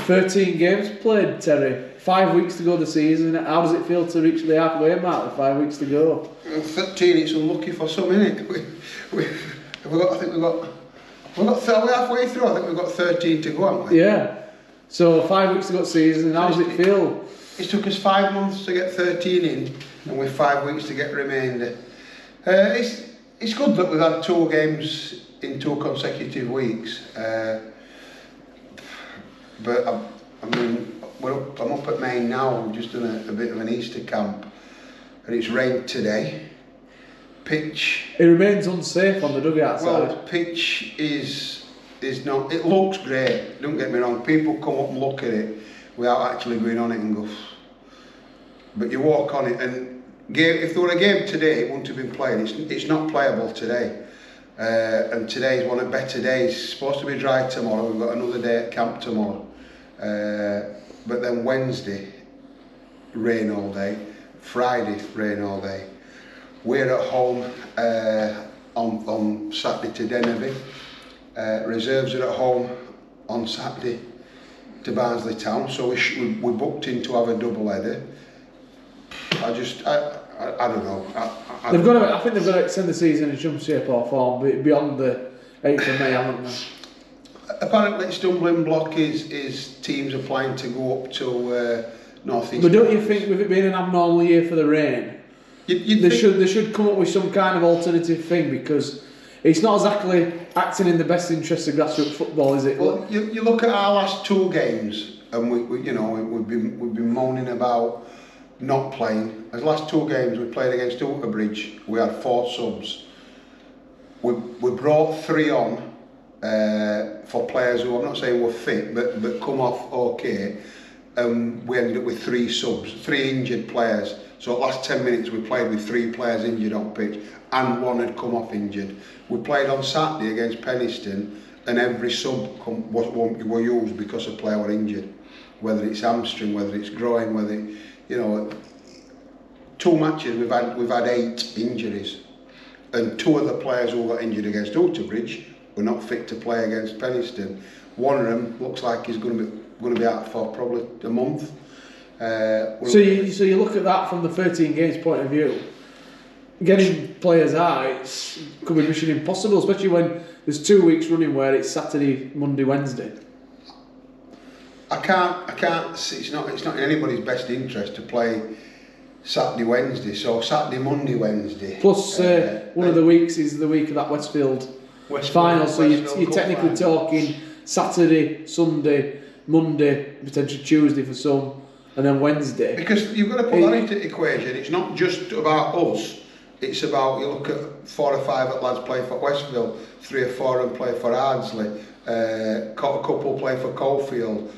13 games played, Terry. 5 weeks to go the season. How does it feel to reach the halfway mark with 5 weeks to go? 13, it's unlucky for some, innit? We're halfway through. I think we've got 13 to go, haven't we? Yeah. So 5 weeks to go the season. How does it feel? It took us 5 months to get 13 in, and with 5 weeks to get remainder. It's good that we've had 2 games in 2 consecutive weeks. But I mean, I'm up at Maine now. We've just done a bit of an Easter camp, and it's rained today. Pitch. It remains unsafe on the dugout side. Well, pitch is not. It looks great. Don't get me wrong. People come up and look at it without actually going on it and go. But you walk on it, and if there were a game today, it wouldn't have been played. It's not playable today. And today's one of the better days. It's supposed to be dry tomorrow. We've got another day at camp tomorrow. But then Wednesday, rain all day. Friday, rain all day. We're at home on Saturday to Dennerby. Reserves are at home on Saturday to Barnsley Town. So we're booked in to have a double header. I don't know. I think they've got to extend the season in some shape or form beyond the 8th of May, haven't they? Apparently, stumbling block is teams applying to go up to North East. But don't you think, with it being an abnormal year for the rain, they should come up with some kind of alternative thing, because it's not exactly acting in the best interest of grassroots football, is it? Well, you look at our last 2 games, and we've been moaning about not playing. As last 2 games we played against Outerbridge, we had 4 subs. We brought 3 on for players who, I'm not saying were fit, but come off okay. We ended up with 3 subs, 3 injured players. So at last 10 minutes we played with 3 players injured on pitch, and 1 had come off injured. We played on Saturday against Penistone, and every sub were used because a player were injured. Whether it's hamstring, whether it's groin, whether 2 matches we've had 8 injuries, and 2 of the players who got injured against Outerbridge were not fit to play against Penistone. One of them looks like he's going to be out for probably a month. So you look at that from the 13 games point of view. Getting players out could be mission impossible, especially when there's 2 weeks running where it's Saturday, Monday, Wednesday. I can't. It's not in anybody's best interest to play Saturday, Wednesday. So Saturday, Monday, Wednesday. Plus, one of the weeks is the week of that Westfield final. So you're technically talking Saturday, Sunday, Monday, potentially Tuesday for some, and then Wednesday. Because you've got to put that into the equation. It's not just about us. It's about, you look at 4 or 5 at lads play for Westfield, 3 or 4 and play for Ardsley, a couple play for Caulfield,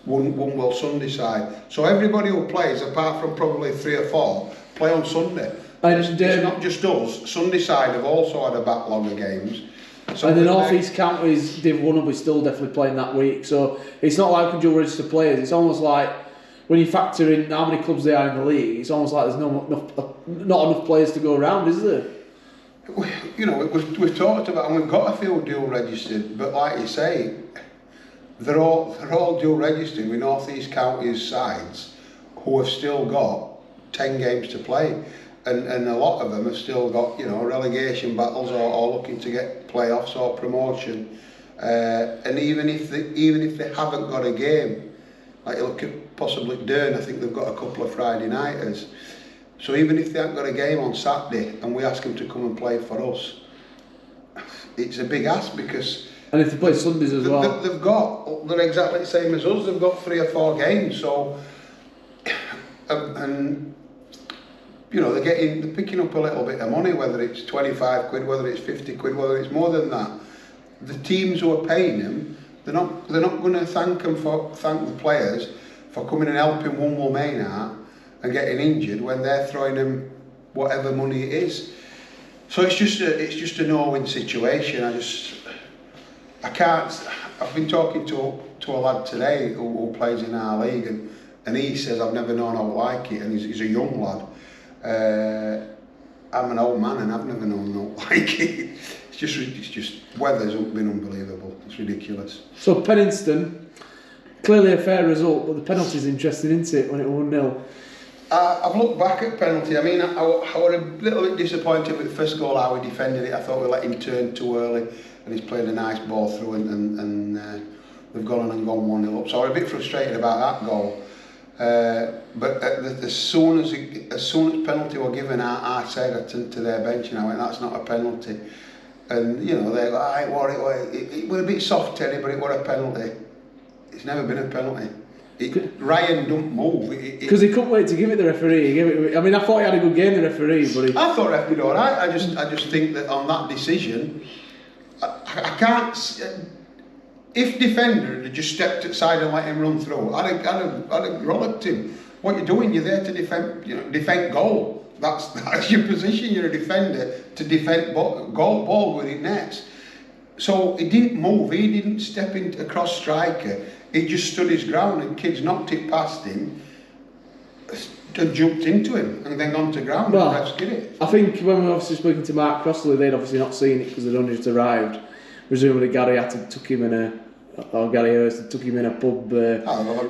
Wombwell Sunday side. So everybody who plays, apart from probably 3 or 4, play on Sunday. And it's not just us. Sunday side have also had a backlog of games. So and the North East counties, Div 1 will be still definitely playing that week. So it's not like dual register players. It's almost like when you factor in how many clubs there are in the league, it's almost like there's not enough players to go around, is there? We've talked about, and we've got a few dual registered, but like you say, they're all dual registered with North East counties sides who have still got 10 games to play, and a lot of them have still got relegation battles or looking to get playoffs or promotion, and even if they haven't got a game, like you look at possibly Dern, I think they've got a couple of Friday nighters. So even if they haven't got a game on Saturday and we ask them to come and play for us, it's a big ask, because... And if they play Sundays as well? They're exactly the same as us. They've got 3 or 4 games, so... And they're picking up a little bit of money, whether it's 25 quid, whether it's 50 quid, whether it's more than that. The teams who are paying them, they're not going to thank the players for coming and helping Wombwell Main out and getting injured when they're throwing them whatever money it is. So it's just a no-win situation. I can't. I've been talking to a lad today who plays in our league, and he says, I've never known how like it, and he's a young lad. I'm an old man and I've never known how like it. It's just weather's been unbelievable. It's ridiculous. So Penistone, clearly a fair result, but the penalty's interesting, isn't it, when it was 1-0? I've looked back at penalty. I mean, I was a little bit disappointed with the first goal, how he defended it. I thought we let him turn too early, and he's played a nice ball through, and we've gone on and gone 1-0 up. So I was a bit frustrated about that goal. But as soon as penalty were given, I said to their bench, and I went, that's not a penalty. And you know, they go, it was a bit soft, Teddy, but it was a penalty. It's never been a penalty. Ryan don't move. Because he couldn't wait to give it the referee. I mean, I thought he had a good game, the referee, but I thought the referee did all right. I just think that on that decision, I can't. If defender had just stepped aside and let him run through, I'd have rollicked him. What you're doing, you're there to defend goal. That's your position. You're a defender to defend ball with it nets. So he didn't move. He didn't step across striker. He just stood his ground, and kids knocked it past him and jumped into him and then gone to ground. Well, and refs did it. I think when we were obviously speaking to Mark Crossley, they'd obviously not seen it because they'd only just arrived. Presumably Gary Hurst took him in a pub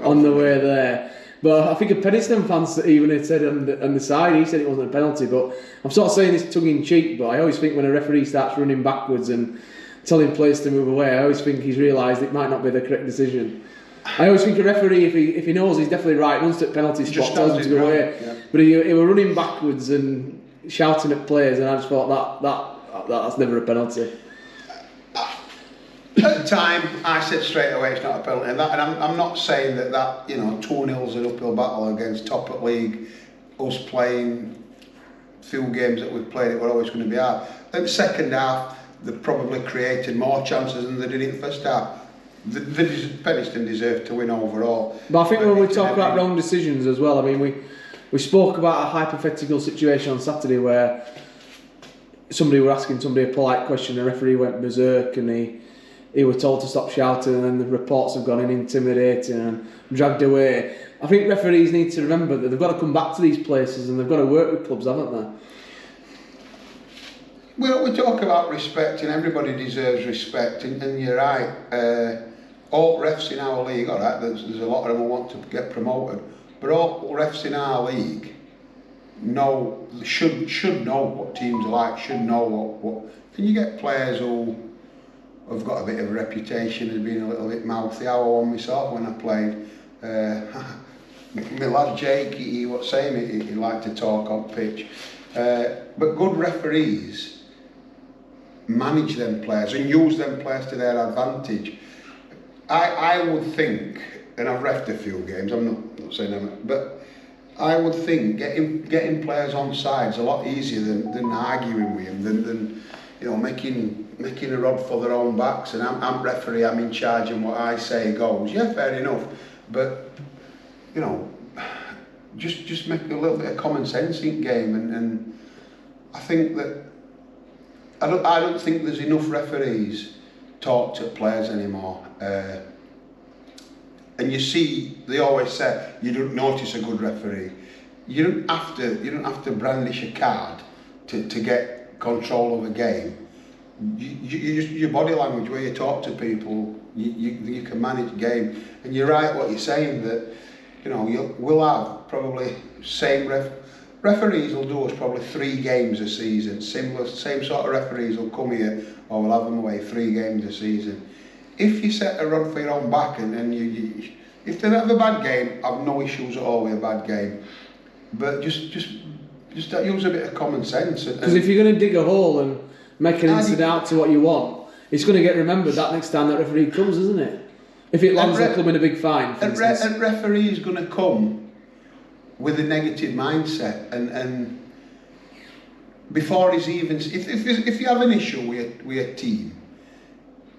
on the way there. But I think a Penistone fans even had said on the side, he said it wasn't a penalty. But I'm sort of saying this tongue in cheek, but I always think when a referee starts running backwards and telling players to move away, I always think he's realised it might not be the correct decision. I always think a referee, if he knows he's definitely right, runs to the penalty spot, tells him to go away. Yeah. But he were running backwards and shouting at players, and I just thought that's never a penalty. At the time, I said straight away it's not a penalty, and I'm not saying that 2-0's an uphill battle against top at league. Us playing few games that we've played, it were always going to be hard. In the second half, they probably created more chances than they did in the first half. The Penistone deserved to win overall. But I think when we talk about wrong decisions as well, I mean, we spoke about a hypothetical situation on Saturday where somebody were asking somebody a polite question, the referee went berserk and he was told to stop shouting, and then the reports have gone in intimidating and dragged away. I think referees need to remember that they've got to come back to these places and they've got to work with clubs, haven't they? Well, we talk about respect, and everybody deserves respect, and you're right. All refs in our league, all right, there's a lot of them who want to get promoted, but all refs in our league should know what teams are like, should know what. Can you get players who have got a bit of a reputation as being a little bit mouthy? I was one myself when I played. My lad Jake, he was saying he liked to talk on pitch, but good referees manage them players and use them players to their advantage. I would think, and I've refed a few games, I'm not saying them, but I would think getting players on side's a lot easier than arguing with them, than making a rod for their own backs. And I'm referee, I'm in charge, and what I say goes. Yeah, fair enough, but just make a little bit of common sense in game, and I think that I don't think there's enough referees talk to players anymore. And you see, they always say you don't notice a good referee. You don't have to brandish a card to get control of a game. Your body language, where you talk to people, you can manage the game. And you're right what you're saying, that we'll have probably referees will do us probably 3 games a season. Same sort of referees will come here, or we'll have them away 3 games a season. If you set a rod for your own back, and you if they have a bad game, I've no issues at all with a bad game. But just use a bit of common sense. Because if you're going to dig a hole and make an incident out to what you want, it's going to get remembered that next time that referee comes, isn't it? If it lands the club in a big fine, for instance. A referee is going to come with a negative mindset, and before he's even, if you have an issue with a team,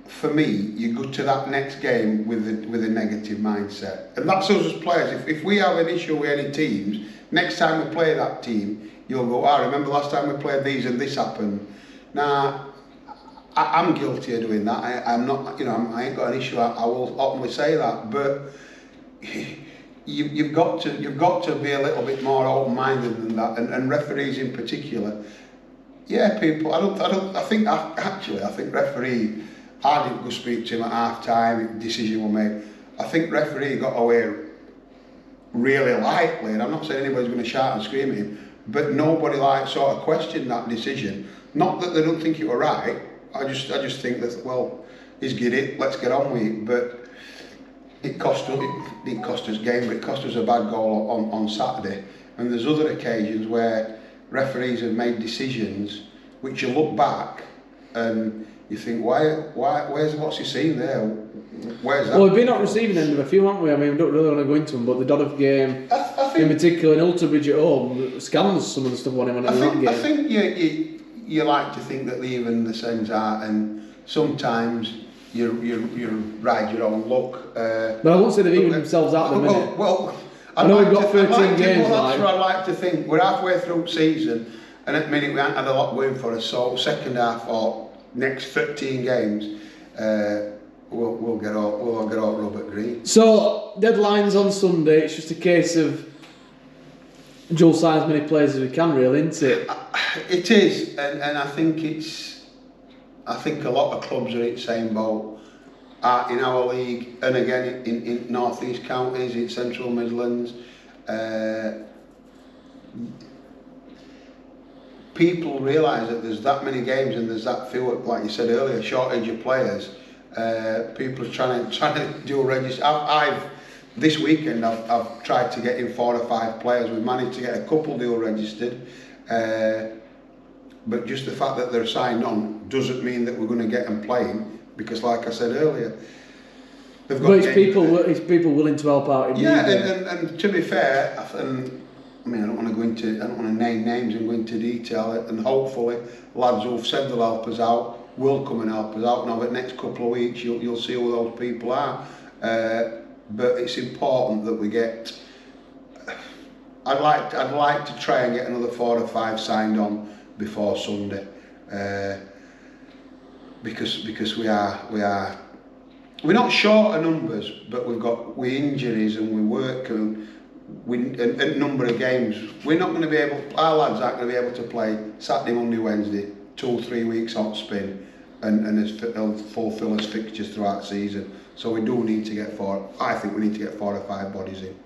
for me, you go to that next game with a negative mindset, and that's us as players. If we have an issue with any teams, next time we play that team, you'll go, I remember last time we played these and this happened. Now, I'm guilty of doing that. I'm not, I ain't got an issue. I will openly say that, but you've got to be a little bit more open-minded than that, and referees in particular. Yeah, people. I think referee. I didn't go speak to him at half time. Decision was made. I think referee got away really lightly, and I'm not saying anybody's going to shout and scream at him, but nobody sort of questioned that decision. Not that they don't think it were right. I just think that, well, he's get it, let's get on with it. But it cost us game, but it cost us a bad goal on Saturday. And there's other occasions where referees have made decisions which you look back and you think, what's he seen there? Where's that? Well, we've been at receiving end of a few, haven't we? I mean, we don't really want to go into them, but the Dodder game, I think, in particular, in Ulterbridge at home, scans some of the stuff on him in that game. I think you like to think that they even the sends out, and sometimes you ride your own luck. But I won't say they've evened themselves out at the minute. Well, I know we've got 13 games. That's what I'd like to think. We're halfway through the season, and at the minute we haven't had a lot going for us. So second half or next 13 games, we'll get out Robert Green. So deadline's on Sunday. It's just a case of Joel sign as many players as we can, really, isn't it? It is, and I think a lot of clubs are in the same boat. In our league, and again in North East counties, in Central Midlands, people realise that there's that many games and there's that few, like you said earlier, shortage of players. People are trying to dual register. This weekend I've tried to get in 4 or 5 players. We've managed to get a couple dual registered, but just the fact that they're signed on doesn't mean that we're going to get them playing. Because, like I said earlier, they've got. But it's people willing to help out. And to be fair, I don't want to name names and go into detail. And hopefully, lads who've said they'll help us out will come and help us out. And over the next couple of weeks, you'll see who those people are. But it's important that we get. I'd like to try and get another 4 or 5 signed on before Sunday. Because we're not short of numbers, but we injuries and we work and a number of games. We're not going to be able. Our lads aren't going to be able to play Saturday, Monday, Wednesday, 2 or 3 weeks hot spin, and they'll fulfil as fixtures throughout the season. So we do need to get 4. I think we need to get 4 or 5 bodies in.